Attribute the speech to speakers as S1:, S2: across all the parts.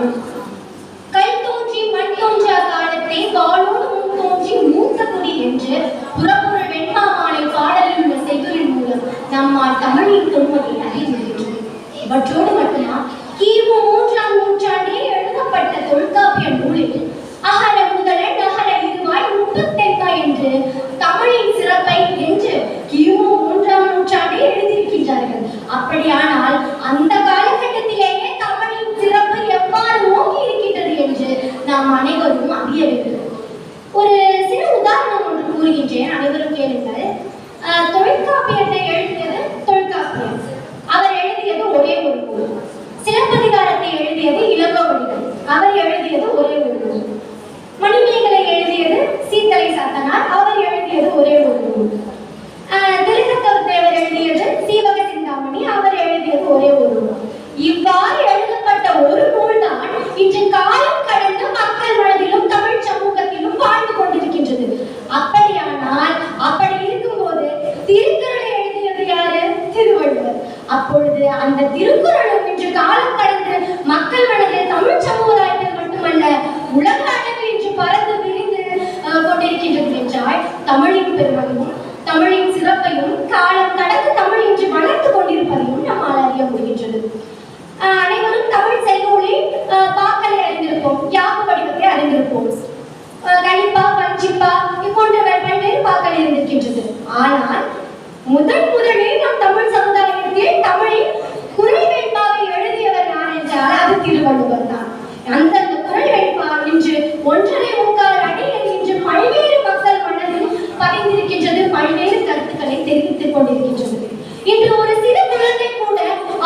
S1: தமிழ். கல் தோன்றி மண் தோன்றா காலத்தை வாளோடு முன் தோன்றி மூத்த குடி என்று புறப்பொருள் வெண்பாமாலை பாடலில் உள்ள செய்யுளின் மூலம் நம்மால் தமிழின் தொன்மையை அறிய முடிகின்றது. இவற்றோடு மட்டுமா கிமு 3ஆம் நூற்றாண்டில் எழுதப்பட்ட தொல்காப்பிய நூலில் அகர முதல நகர இருவாய் முப்பத்தெட்டாய் என்று தமிழின் சிறப்பை என்று கிமு 3ஆம் நூற்றாண்டில் எழுதியிருக்கின்றார்கள். அப்படியானால் அந்த காலகட்டத்திலேயே தமிழின் சிறப்பு எவ்வாறு ஓங்கி இருக்கின்றது என்று நாம் அனைவரும் அறிய வேண்டும். ஒரு சில உதாரணம் ஒன்று கூறுகின்றேன், அனைவரும் கேளுங்கள். தொல்காப்பியத்தை எழுதியது தொல்காப்பியர். அவர் எழுதியது ஒரே ஒரு நூல். சிலப்பதிகாரத்தை எழுதியது இளங்கோவடிகள். அவர் எழுதியது ஒரே ஒரு நூல். மணிமேகலை எழுதியது சீத்தலை சாத்தனார். அவர் எழுதியது ஒரே ஒரு நூல். திருத்தக்கவர் எழுதியது சீவக சிந்தாமணி. அவர் எழுதியது ஒரே ஒரு நூல். இவ்வாறு எழுதப்பட்ட ஒரு நூல் தான் இன்று காலம் கடந்து மக்கள் மனதிலும் தமிழ் சமூகத்திலும் வாழ்ந்து கொண்டிருக்கின்றது. அப்படியானால் அப்படி இருக்கும்போது திருக்குறளை எழுதியது யாரு? திருவள்ளுவர். அப்பொழுது அந்த திருக்குறளும் இன்று காலம் கடந்து மக்கள் மனதில் தமிழ் சமுதாயத்தில் மட்டுமல்ல உலக அளவில் இன்று பறந்து விரிந்து கொண்டிருக்கின்றது என்றால் தமிழின் பெருமையும் தமிழின் சிறப்பையும் காலம் கடந்து தமிழ் இன்று வளர்த்து கொண்டிருப்பதையும் நம்மால் அறிய முடிகின்றது. அனைவரும் தமிழ் செய்யுளில் பாக்களை அறிந்திருப்போம், யாப்பு வடிவத்தை அறிந்திருப்போம். கணிப்பா, பஞ்சிப்பா போன்ற பல்வேறு பாக்கள் இருந்திருக்கின்றது. ஆனால் முதலில் நம் தமிழ் சமுதாயத்தில் தமிழில் குறள் வெண்பாவை எழுதியவர் யார் என்றால் அது திருவள்ளுவர் தான். அந்த குறள் வெண்பா இன்று 1.25 அடியில் இன்று பல்வேறு மக்கள் மனதில் பதிந்திருக்கின்றது, பல்வேறு கருத்துக்களை தெரிவித்துக் கொண்டிருக்கின்றது. இன்று ஒரு சிறு குழந்தை கூட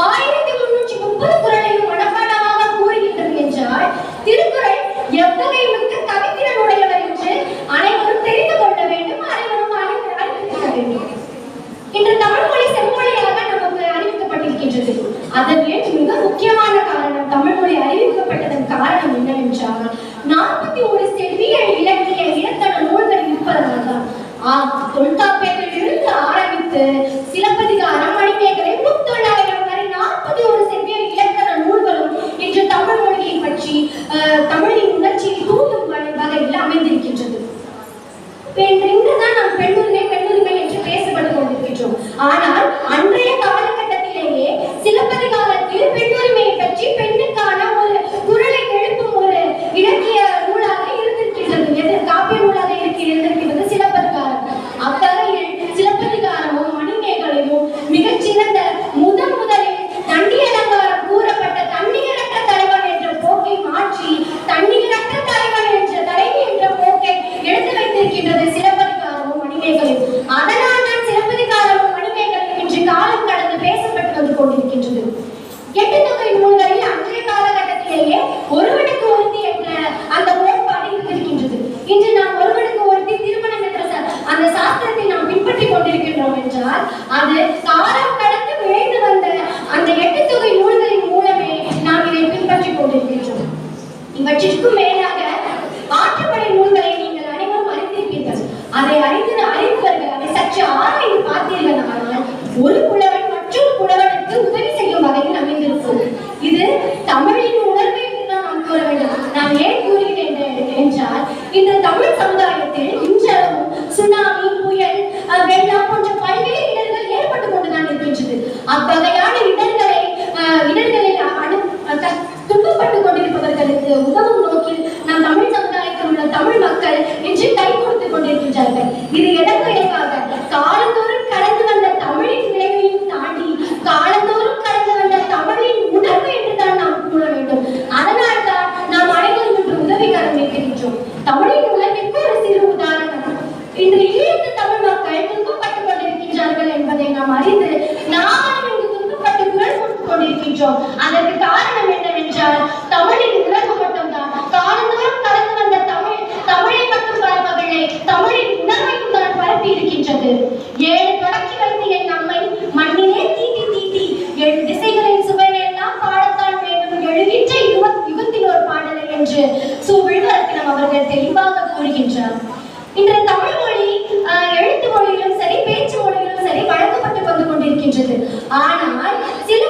S1: 1330 குறளையும் மனப்பாடமாக கூறுகின்றது என்றால் திருக்குறள் எவ்வகை மிக்க கவித்திறன் உடையவர் என்று அனைவரும் தெரிந்து கொள்ள வேண்டும், அனைவரும் அறிந்திருக்க வேண்டும். இன்று தமிழ் மொழி செம்மொழியாக நமக்கு அறிவிக்கப்பட்டிருக்கின்றது. அதற்கு மிக முக்கியமான காரணம், தமிழ் மொழி அறிவிக்கப்பட்டதன் காரணம் என்னவென்றால் 41 செவ்வியல் இலக்கிய இலக்கண நூல்கள் இருப்பதனால் தான். தொல்காப்பியத்தில் இருந்து ஆரம்பித்து சிலப்பதிகாரம், மணிமேகலை, முத்தொள்ளாயிரம் வரை 41 செவ்வியல் இலக்கண நூல்களும் இன்று தமிழ் மொழியை பற்றி தமிழின் உணர்ச்சியை தூண்டும் வகையில் அமைந்திருக்கின்றது. இன்றுதான் நாம் பெண்ணுரிமை என்று பேசப்பட்டு கொண்டிருக்கின்றோம். ஆனால் அன்றைய காலகட்டத்திலேயே சிலப்பதிகாரத்தில் பெண்ணுரிமையை பற்றி பெண்ணுக்கான ஒரு குரலை எழுப்பும் ஒரு இலக்கிய நூலாக இருந்திருக்கின்றது, காப்பிய நூலாக இருந்திருக்கிறது சிலப்பதிகாரம். அவ்வகையில் சிலப்பதிகாரமும் மணிமேகலையும் மிகச்சிறந்த முதலில் தண்ணி அலங்காரம் கூறப்பட்ட தண்ணீரற்ற தலைவன் என்ற போக்கை மாற்றி தண்ணீரற்ற தலைவன் என்ற தலைவி என்ற போக்கை எடுத்து வைத்திருக்கின்றது சிலப்பதிகாரமும் மணிமேகலையும். அதனால் தான் சிலப்பதிகாரமும் மணிமேகலையும் இன்று காலம் கடந்து பேசப்பட்டு வந்து கொண்டிருக்கின்றது. 8 தொகை நூல்களில் அன்றைய காலகட்டத்திலேயே ஒருவனுக்கு ஒருத்தி என்ற அந்த கோட்பாடு இருக்கின்றது. இன்று நாம் ஒருவனுக்கு ஒருத்தி திருமணம் என்ற அந்த சாஸ்திரத்தை நாம் பின்பற்றிக் கொண்டிருக்கின்றோம் என்றால் அது காலம் கடந்து விளைந்து வந்த அந்த 8 தொகை நூல்களின் மூலமே நாம் இதை பின்பற்றிக் கொண்டிருக்கின்றோம். இவற்றிற்கும் மேலாக ஆற்றுப்படை நூல்களை நீங்கள் அனைவரும் அறிந்திருப்பீர்கள். அதை அறிந்தவர்கள் அதை சற்று ஆராய்ந்து பார்த்தீர்களானால் ஒரு புலவன் மற்றொரு புலவனுக்கு உதவி செய்யும் வகையில் அமைந்திருக்கும். இது தமிழின் உணர்வை நாம் கூற வேண்டும். நான் ஏன் கூறுகிறேன் என்றால் இன்று தமிழ் சமுதாயத்தில் இன்றளவும் சுனாமி, புயல், வெள்ளம் போன்ற பல்வேறு இடர்கள் ஏற்பட்டு கொண்டுதான் இருக்கின்றது. அவ்வகையான இடர்களில் துன்பப்பட்டு கொண்டிருப்பவர்களுக்கு உதவும் நோக்கில் நம் தமிழ் சமுதாயத்தில் உள்ள தமிழ் மக்கள் இன்று கை கொடுத்துக் கொண்டிருக்கின்றார்கள். இது இடம்பெயர்வாக காலந்தோறும் கடந்து வந்த தமிழின் விளைவையும் தாண்டி காலந்தோறும் கடந்து வந்த தமிழின் உணர்வு என்றுதான் நாம் கூற வேண்டும். அதனால் தான் நாம் அனைவரும் இன்று உதவிகரம் வைக்கின்றோம். தமிழின் உணர்விற்கு ஒரு சிறு உதாரணம். இன்று ஈழத்து தமிழ் மக்கள் துன்பப்பட்டுக் கொண்டிருக்கின்றார்கள் என்பதை நாம் அறிந்து நாமும் இங்கு துன்பப்பட்டு குரல் கொடுத்துக் கொண்டிருக்கின்றோம். அதற்கு காரணம் என்னவென்றால் தமிழின் உணர்வு மட்டும்தான். காலந்தோறும் கடந்து வந்த தமிழை மட்டும் பரப்பவில்லை, தமிழின் உணர்வையும் தான் பரப்பி இருக்கின்றது. 7 தொடக்கி வைத்து என் நம்மை மண்ணிலே தீட்டி 7 திசைகளின் சுவையெல்லாம் பாடத்தான் வேண்டும் எழுகின்ற யுகத்தின் ஒரு பாடலை என்று விழுவரத்தினம் அவர்கள் தெளிவாக கூறுகின்றார். இன்று தமிழ் மொழி எழுத்து மொழியிலும் சரி பேச்சு மொழியிலும் சரி வழங்கப்பட்டு வந்து கொண்டிருக்கின்றது. ஆனால் சில